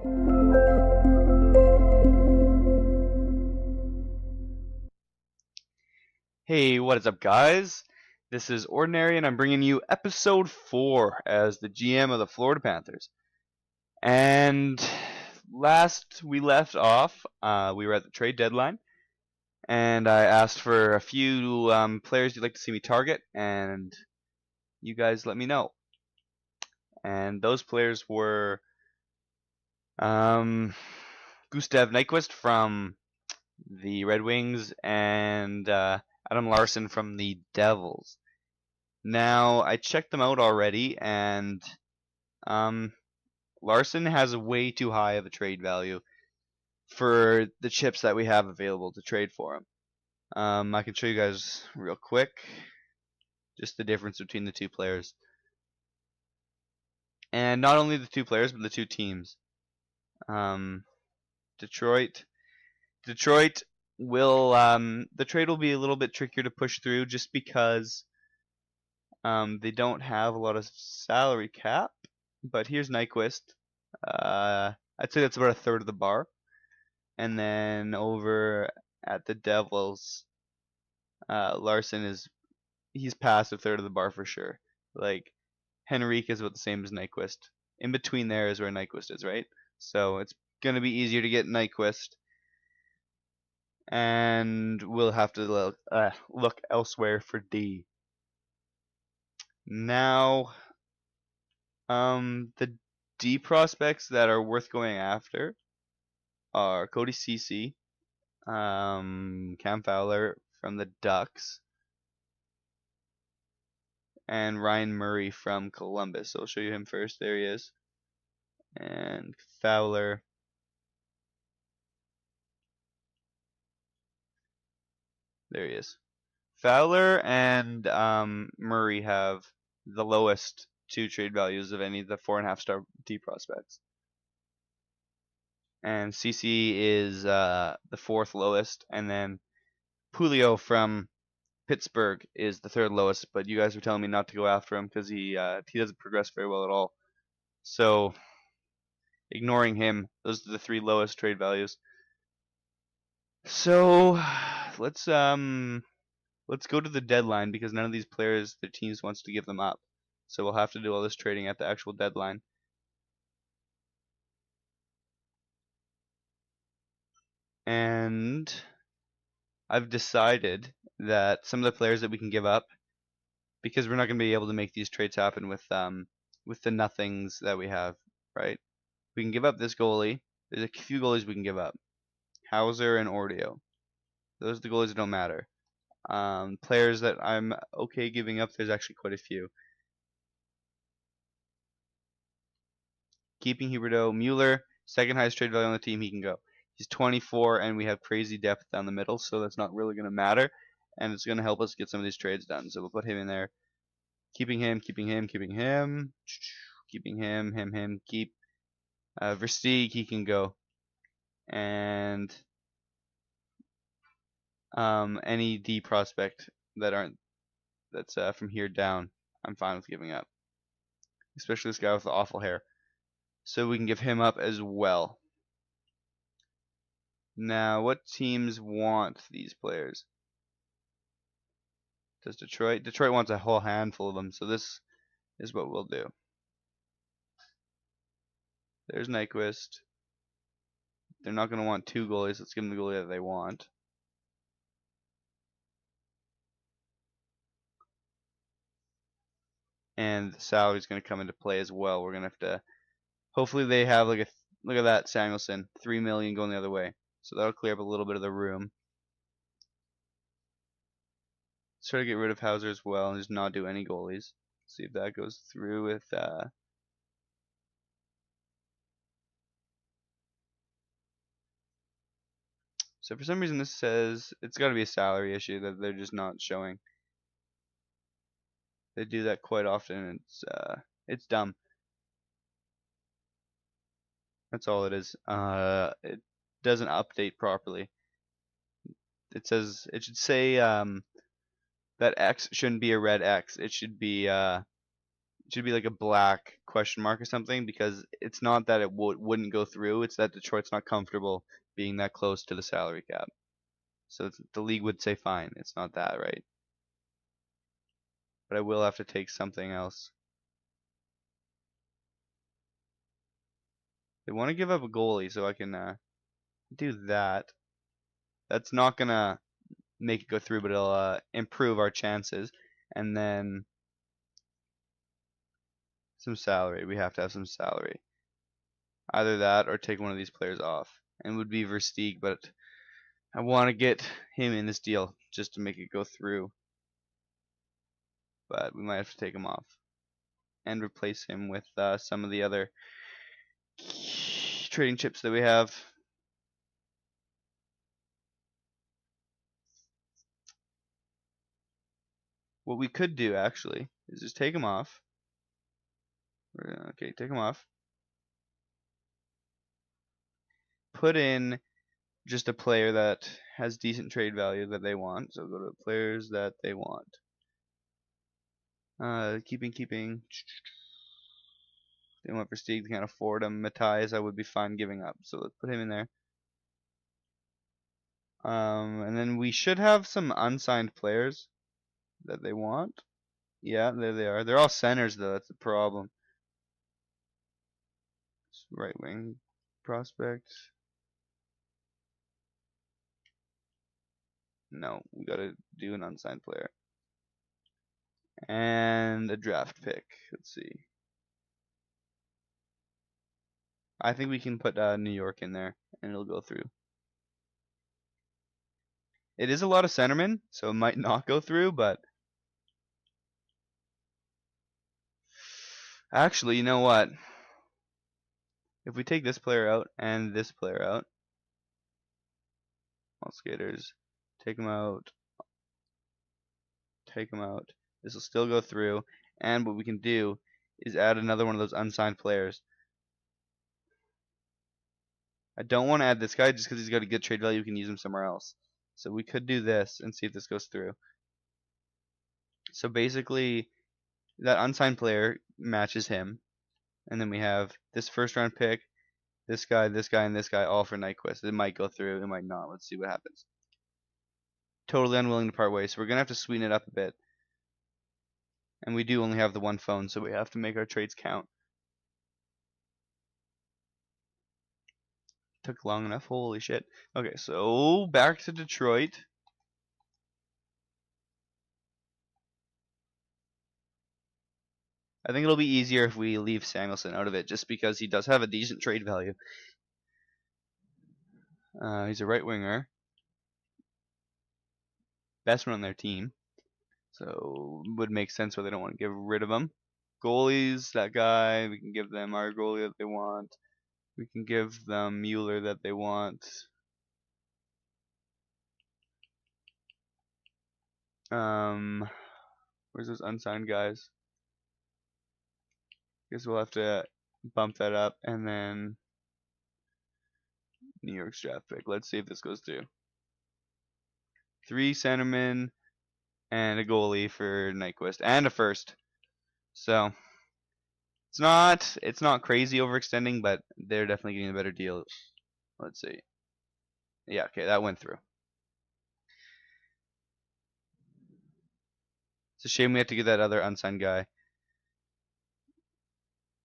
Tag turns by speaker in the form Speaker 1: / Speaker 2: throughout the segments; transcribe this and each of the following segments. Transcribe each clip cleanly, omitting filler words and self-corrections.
Speaker 1: Hey, what is up, guys? This is Ordinary, and I'm bringing you episode 4 as the GM of the Florida Panthers. And last we left off, we were at the trade deadline, and I asked for a few players you'd like to see me target, and you guys let me know. And those players were Gustav Nyquist from the Red Wings and Adam Larson from the Devils. Now, I checked them out already, and Larson has a way too high of a trade value for the chips that we have available to trade for him. I can show you guys real quick just the difference between the two players. And not only the two players, but the two teams. Detroit will, the trade will be a little bit trickier to push through just because they don't have a lot of salary cap. But here's Nyquist. I'd say that's about a third of the bar. And then over at the Devils, Larson he's past a third of the bar for sure. Like Henrique is about the same as Nyquist. In between there is where Nyquist is, right? So it's gonna be easier to get Nyquist, and we'll have to look elsewhere for D. Now, the D prospects that are worth going after are Cody Ceci, Cam Fowler from the Ducks, and Ryan Murray from Columbus. So I'll show you him first. There he is. And Fowler. There he is. Fowler and Murray have the lowest two trade values of any of the 4.5-star D prospects. And CC is the fourth lowest, and then Pulio from Pittsburgh is the third lowest. But you guys are telling me not to go after him because he doesn't progress very well at all. So ignoring him, those are the three lowest trade values. So let's go to the deadline because none of these players, their teams wants to give them up. So we'll have to do all this trading at the actual deadline. And I've decided that some of the players that we can give up, because we're not going to be able to make these trades happen with the nothings that we have, right? We can give up this goalie. There's a few goalies we can give up. Hauser and Ordio. Those are the goalies that don't matter. Players that I'm okay giving up, there's actually quite a few. Keeping Huberdeau. Mueller, second highest trade value on the team, he can go. He's 24, and we have crazy depth down the middle, so that's not really going to matter. And it's going to help us get some of these trades done. So we'll put him in there. Keeping him, keeping him, keeping him. Keeping him, keep. Versteeg, he can go. And any D prospect that's from here down, I'm fine with giving up. Especially this guy with the awful hair. So we can give him up as well. Now, what teams want these players? Does Detroit? Detroit wants a whole handful of them, so this is what we'll do. There's Nyquist. They're not going to want two goalies. Let's give them the goalie that they want. And the salary's going to come into play as well. We're going to have to. Hopefully, they have like look at that, Samuelson, $3 million going the other way. So that'll clear up a little bit of the room. Let's try to get rid of Hauser as well and just not do any goalies. See if that goes through with. So for some reason this says it's got to be a salary issue that they're just not showing. They do that quite often. It's dumb. That's all it is. It doesn't update properly. It should say that X shouldn't be a red X. It should be should be like a black question mark or something, because it's not that it wouldn't go through, it's that Detroit's not comfortable being that close to the salary cap. So the league would say fine. It's not that, right? But I will have to take something else. They want to give up a goalie, so I can do that. That's not gonna make it go through, but it'll improve our chances. And then some salary. We have to have some salary. Either that or take one of these players off. And it would be Versteeg, but I want to get him in this deal just to make it go through. But we might have to take him off and replace him with some of the other trading chips that we have. What we could do actually is just take him off. Okay, take him off. Put in just a player that has decent trade value that they want. So go to players that they want. Keeping. They want Versteeg. They can't afford him. Matthias, I would be fine giving up. So let's put him in there. And then we should have some unsigned players that they want. Yeah, there they are. They're all centers though. That's the problem. Right wing prospect. No, we gotta do an unsigned player. And a draft pick. Let's see. I think we can put New York in there and it'll go through. It is a lot of centermen, so it might not go through, but actually, you know what? If we take this player out and this player out, all skaters, take them out, this will still go through, and what we can do is add another one of those unsigned players. I don't want to add this guy just because he's got a good trade value. We can use him somewhere else. So we could do this and see if this goes through. So basically, that unsigned player matches him. And then we have this first round pick, this guy, and this guy, all for Nyquist. It might go through, it might not. Let's see what happens. Totally unwilling to part ways, so we're going to have to sweeten it up a bit. And we do only have the one phone, so we have to make our trades count. Took long enough, holy shit. Okay, so back to Detroit. I think it'll be easier if we leave Samuelson out of it, just because he does have a decent trade value. He's a right winger. Best one on their team. So would make sense why they don't want to get rid of him. Goalies, that guy, we can give them our goalie that they want. We can give them Mueller that they want. Where's those unsigned guys? Guess we'll have to bump that up, and then New York's draft pick. Let's see if this goes through. 3 centermen and a goalie for Nyquist and a first. So it's not crazy overextending, but they're definitely getting a better deal. Let's see. Yeah, okay, that went through. It's a shame we have to get that other unsigned guy.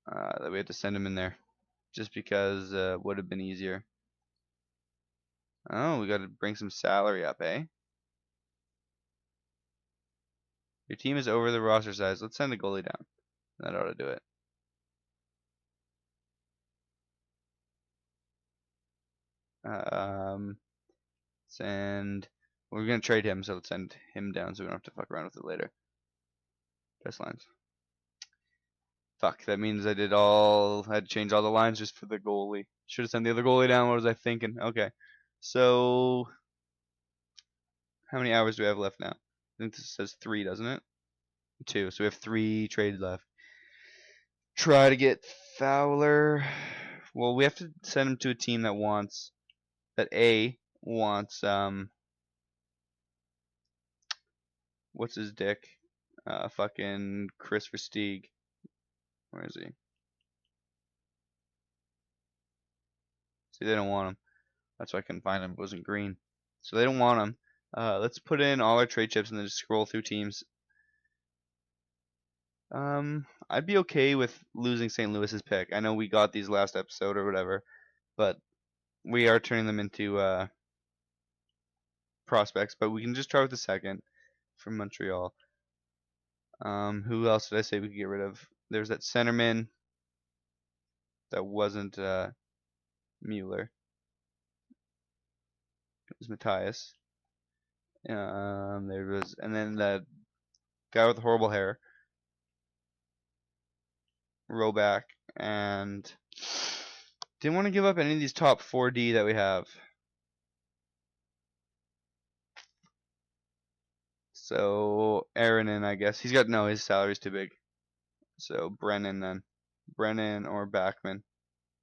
Speaker 1: That we had to send him in there, just because would have been easier. Oh, we got to bring some salary up, eh? Your team is over the roster size. Let's send the goalie down. That ought to do it. Send. We're gonna trade him, so let's send him down so we don't have to fuck around with it later. Best lines. Fuck, that means I had to change all the lines just for the goalie. Should have sent the other goalie down. What was I thinking? Okay. So, how many hours do we have left now? I think this says 3, doesn't it? 2. So we have 3 trades left. Try to get Fowler. Well, we have to send him to a team that wants, that A wants, what's his dick? Fucking Chris Versteeg. Where is he? See, they don't want him. That's why I couldn't find him. It wasn't green. So they don't want him. Let's put in all our trade chips and then just scroll through teams. I'd be okay with losing St. Louis's pick. I know we got these last episode or whatever, but we are turning them into prospects. But we can just try with the second from Montreal. Who else did I say we could get rid of? There's that centerman that wasn't Mueller. It was Matthias. There was, and then that guy with the horrible hair, Roback, and didn't want to give up any of these top 4D that we have. So Aaronin, I guess he's got no, his salary's too big. So Brennan then, Brennan or Backman.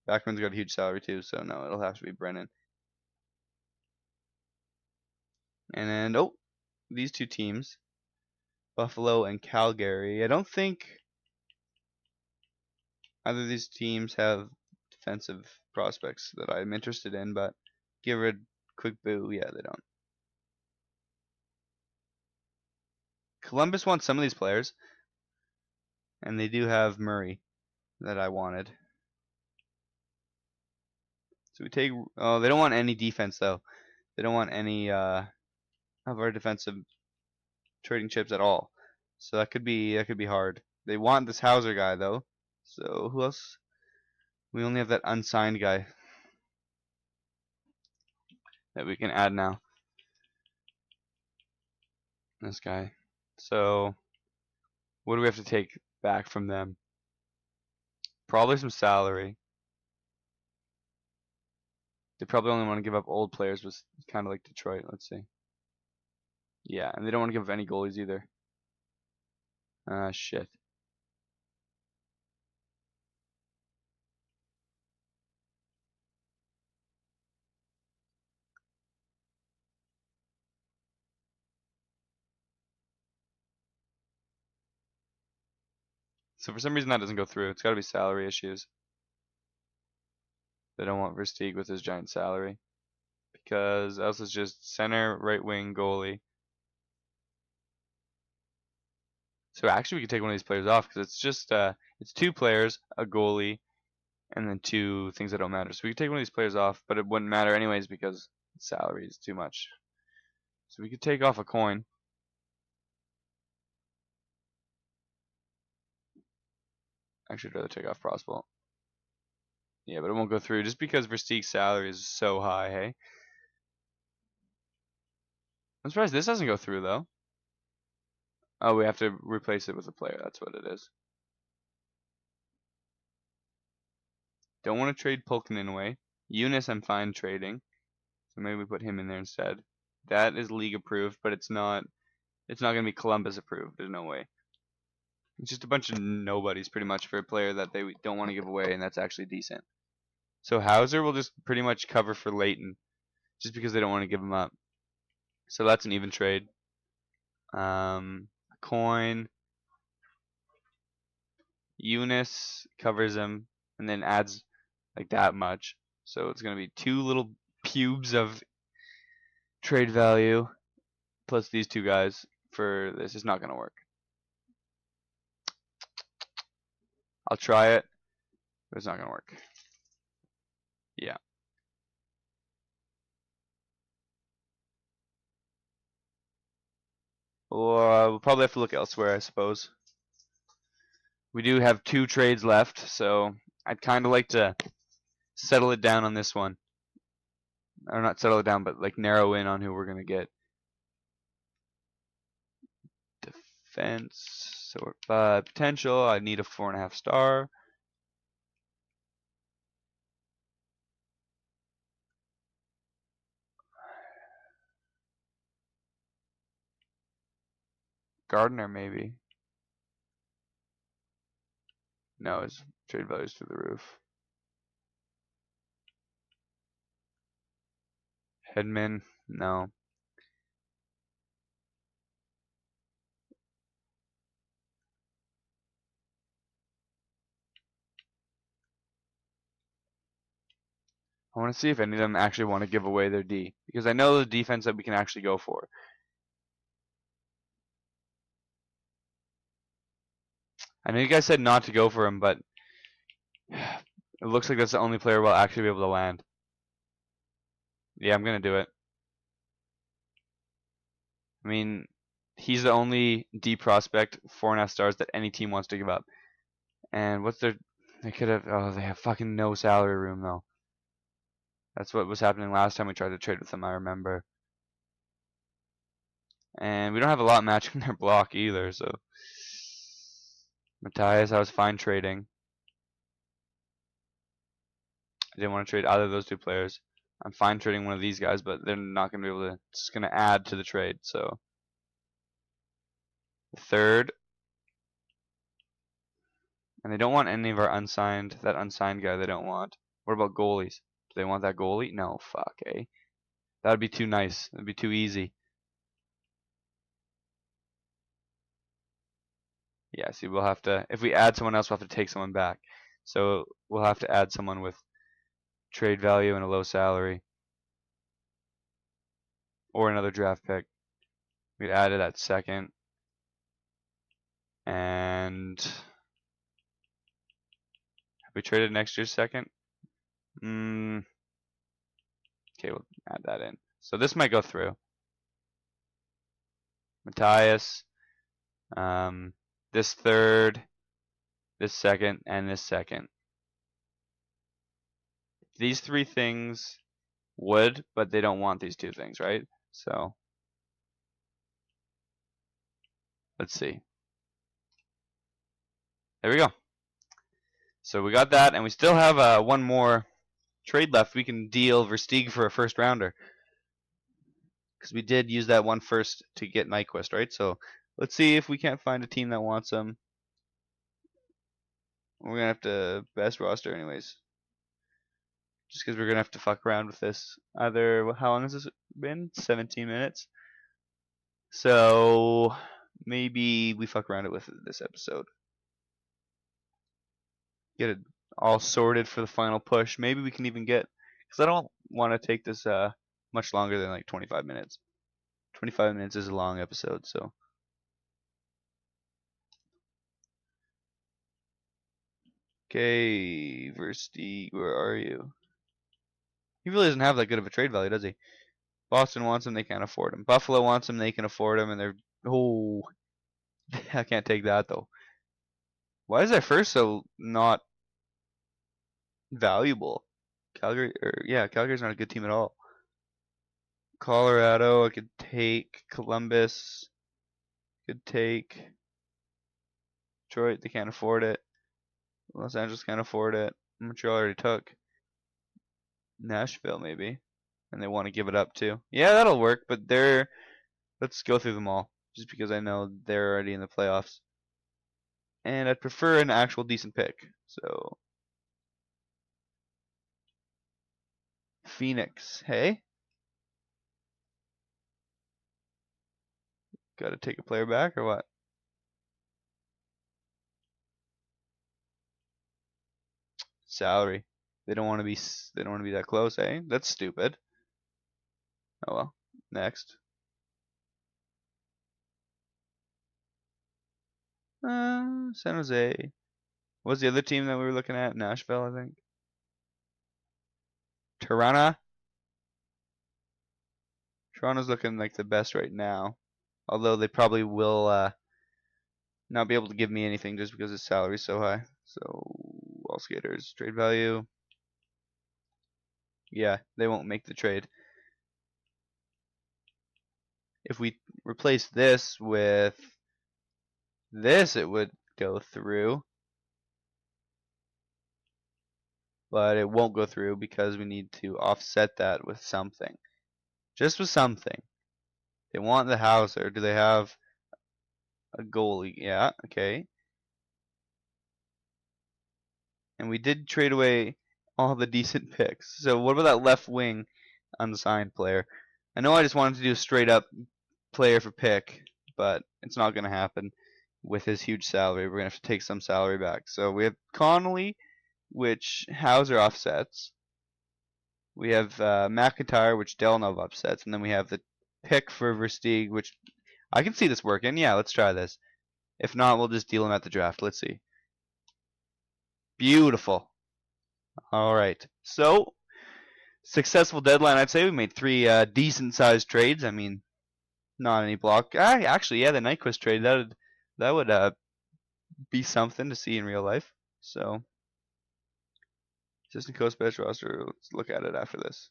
Speaker 1: Backman's got a huge salary too, so no, it'll have to be Brennan. And then oh, these two teams, Buffalo and Calgary. I don't think either of these teams have defensive prospects that I'm interested in, but give it a quick boo. Yeah, they don't. Columbus wants some of these players, and they do have Murray that I wanted. So we take. Oh, they don't want any defense though. They don't want any of our defensive trading chips at all. So that could be hard. They want this Hauser guy though. So who else? We only have that unsigned guy that we can add now. This guy. So what do we have to take back from them? Probably some salary. They probably only want to give up old players, was kind of like Detroit. Let's see. Yeah, and they don't want to give up any goalies either. Shit. So for some reason that doesn't go through. It's got to be salary issues. They don't want Versteeg with his giant salary. Because else it's just center, right wing, goalie. So actually we could take one of these players off because it's just it's two players, a goalie, and then two things that don't matter. So we could take one of these players off, but it wouldn't matter anyways because salary is too much. So we could take off a coin. Actually, I'd rather take off Prosper. Yeah, but it won't go through just because Versteeg's salary is so high, hey? I'm surprised this doesn't go through, though. Oh, we have to replace it with a player. That's what it is. Don't want to trade Pulkkinen away. Eunice, I'm fine trading. So maybe we put him in there instead. That is league approved, but it's not going to be Columbus approved. There's no way. It's just a bunch of nobodies pretty much for a player that they don't want to give away, and that's actually decent. So Hauser will just pretty much cover for Leighton, just because they don't want to give him up. So that's an even trade. Coin. Eunice covers him, and then adds like that much. So it's going to be two little pubes of trade value, plus these two guys for this. It's not going to work. I'll try it, but it's not going to work. Yeah. We'll probably have to look elsewhere, I suppose. We do have two trades left, so I'd kind of like to settle it down on this one. Or not settle it down, but like narrow in on who we're going to get. Defense. So potential, I need a 4.5 star. Gardner, maybe. No, his trade value's through the roof. Hedman, no. I want to see if any of them actually want to give away their D, because I know the defense that we can actually go for. I know you guys said not to go for him, but it looks like that's the only player we'll actually be able to land. Yeah, I'm gonna do it. I mean, he's the only D prospect, 4.5 stars that any team wants to give up. And what's their? They could have. Oh, they have fucking no salary room though. That's what was happening last time we tried to trade with them. I remember. And we don't have a lot matching their block either. So Matthias, I was fine trading. I didn't want to trade either of those two players. I'm fine trading one of these guys, but they're not going to be able to. It's going to add to the trade. So the third, and they don't want any of our unsigned. That unsigned guy they don't want. What about goalies? Do they want that goalie? No, fuck, eh? That'd be too nice. That'd be too easy. Yeah, see, we'll have to, if we add someone else, we'll have to take someone back. So we'll have to add someone with trade value and a low salary. Or another draft pick. We'd add it at second. And have we traded next year's second? Okay, we'll add that in. So this might go through. Matthias, this third, this second, and this second. These three things would, but they don't want these two things, right? So let's see. There we go. So we got that, and we still have one more trade left. We can deal Versteeg for a first rounder, because we did use that one first to get Nyquist, right? So let's see if we can't find a team that wants him. We're gonna have to best roster anyways, just because we're gonna have to fuck around with this. Either how long has this been? 17 minutes. So maybe we fuck around it with this episode. Get it all sorted for the final push. Maybe we can even get, because I don't want to take this much longer than like 25 minutes. 25 minutes is a long episode, so. Okay, Versteeg, where are you? He really doesn't have that good of a trade value, does he? Boston wants him, they can't afford him. Buffalo wants him, they can afford him, and they're, oh, I can't take that though. Why is that first so not valuable? Calgary, yeah, Calgary's not a good team at all. Colorado, I could take. Columbus, could take. Detroit, they can't afford it. Los Angeles can't afford it. Montreal already took. Nashville maybe, and they want to give it up too. Yeah, that'll work, but they're. Let's go through them all, just because I know they're already in the playoffs. And I'd prefer an actual decent pick. So Phoenix, hey, got to take a player back or what? Salary. They don't want to be. They don't want to be that close, eh? That's stupid. Oh well. Next. San Jose. What was the other team that we were looking at? Nashville, I think. Toronto. Toronto's looking like the best right now. Although they probably will not be able to give me anything just because his salary's so high. So all skaters, trade value. Yeah, they won't make the trade. If we replace this with this, it would go through. But it won't go through because we need to offset that with something. Just with something. They want the Hauser. Do they have a goalie? Yeah, okay. And we did trade away all the decent picks. So what about that left wing unsigned player? I know I just wanted to do a straight up player for pick, but it's not going to happen with his huge salary. We're going to have to take some salary back. So we have Connolly, which Hauser offsets. We have McIntyre, which Delnov upsets, and then we have the pick for Versteeg, which I can see this working. Yeah, let's try this. If not, we'll just deal him at the draft. Let's see. Beautiful. All right. So, successful deadline. I'd say we made 3 decent-sized trades. I mean, not any block. Actually, yeah, the Nyquist trade that would be something to see in real life. So, assistant coach bench roster. Let's look at it after this.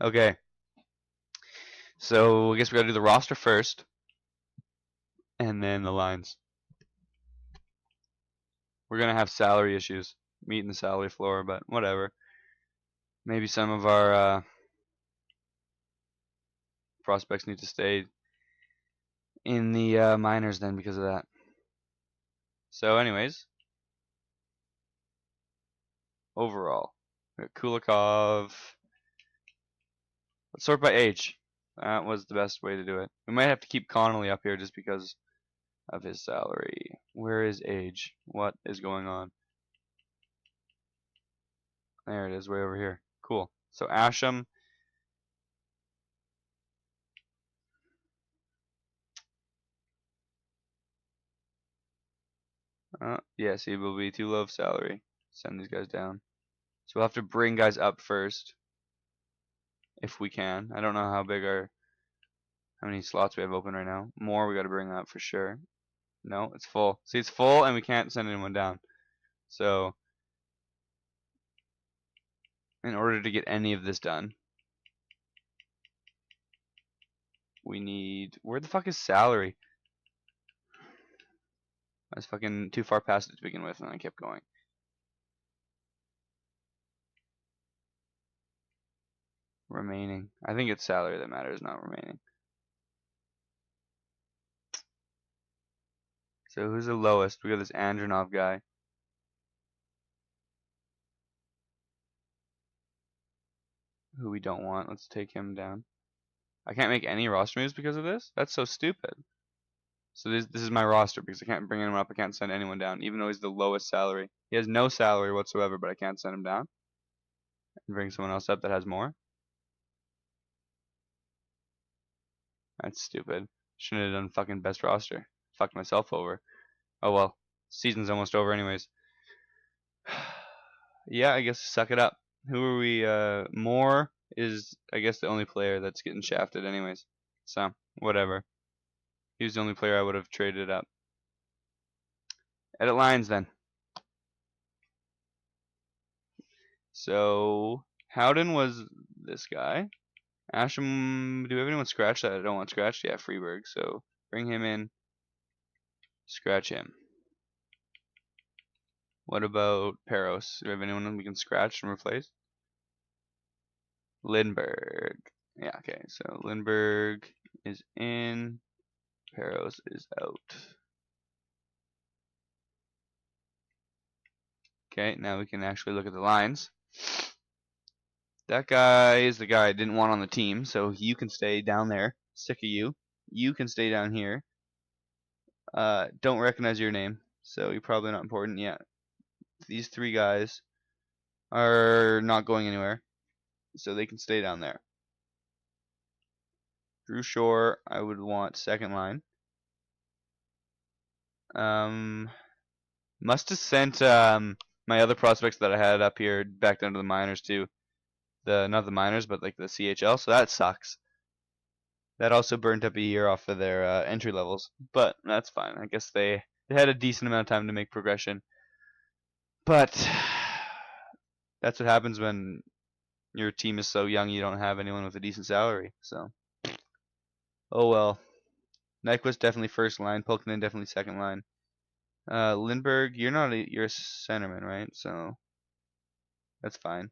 Speaker 1: Okay. So I guess we gotta do the roster first, and then the lines. We're gonna have salary issues, meeting the salary floor, but whatever. Maybe some of our prospects need to stay in the minors then because of that. So, anyways, overall, we got Kulikov. Let's sort by age. That was the best way to do it. We might have to keep Connolly up here just because of his salary. Where is age? What is going on? There it is, way over here. Cool. So Asham. Yes, he will be too low of salary. Send these guys down. So we'll have to bring guys up first. If we can. I don't know how many slots we have open right now. More we gotta bring up for sure. No, it's full. See, it's full and we can't send anyone down. So, in order to get any of this done, we need, where the fuck is salary? I was fucking too far past it to begin with and I kept going. Remaining. I think it's salary that matters, not remaining. So who's the lowest? We got this Andronov guy. Who we don't want. Let's take him down. I can't make any roster moves because of this? That's so stupid. So this is my roster because I can't bring anyone up. I can't send anyone down, even though he's the lowest salary. He has no salary whatsoever, but I can't send him down and bring someone else up that has more. That's stupid. Shouldn't have done fucking best roster. Fucked myself over. Oh well. Season's almost over anyways. Yeah, I guess suck it up. Who are we? Moore is, I guess, the only player that's getting shafted anyways. So, whatever. He was the only player I would have traded up. Edit lines then. So, Howden was this guy. Asham, do we have anyone scratched that I don't want scratched? Yeah, Freeberg. So, bring him in. Scratch him. What about Peros? Do we have anyone we can scratch and replace? Lindbergh. Yeah, okay. So, Lindbergh is in. Peros is out. Okay, now we can actually look at the lines. That guy is the guy I didn't want on the team, so you can stay down there. Sick of you. You can stay down here. Don't recognize your name, so you're probably not important yet. These 3 guys are not going anywhere, so they can stay down there. Drew Shore, I would want second line. Must have sent my other prospects that I had up here back down to the minors too. Not the minors, but like the CHL. So that sucks. That also burnt up a year off of their entry levels, but that's fine. I guess they had a decent amount of time to make progression. But that's what happens when your team is so young you don't have anyone with a decent salary. So, oh well. Nyquist definitely first line. Pulkkinen definitely second line. Lindbergh, you're a centerman, right? So that's fine.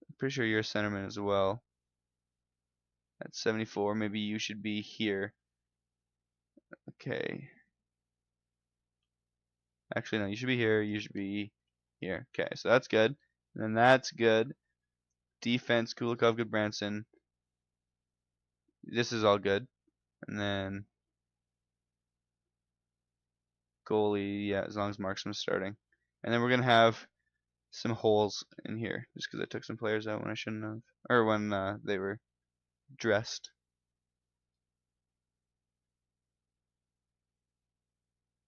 Speaker 1: I'm pretty sure you're a centerman as well. At 74, maybe you should be here. Okay. Actually, no, you should be here. You should be here. Okay, so that's good. And then that's good. Defense, Kulikov, Goodbranson. This is all good. And then goalie, yeah, as long as Markstrom's starting. And then we're going to have some holes in here just because I took some players out when I shouldn't have, or when they were dressed.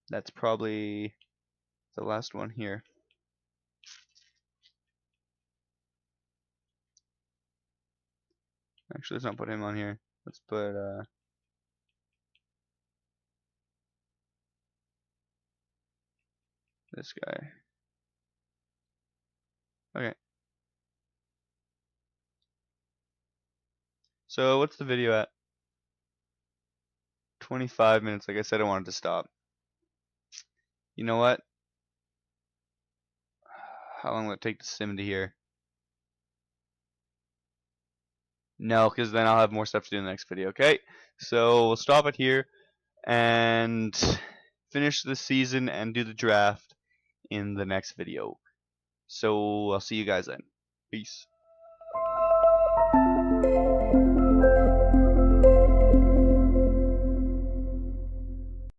Speaker 1: That's probably the last one here. Actually, let's not put him on here. Let's put this guy. Okay. So what's the video at? 25 minutes. Like I said, I wanted to stop. You know what? How long will it take to sim to here? No, because then I'll have more stuff to do in the next video. Okay, so we'll stop it here and finish the season and do the draft in the next video. So I'll see you guys then. Peace.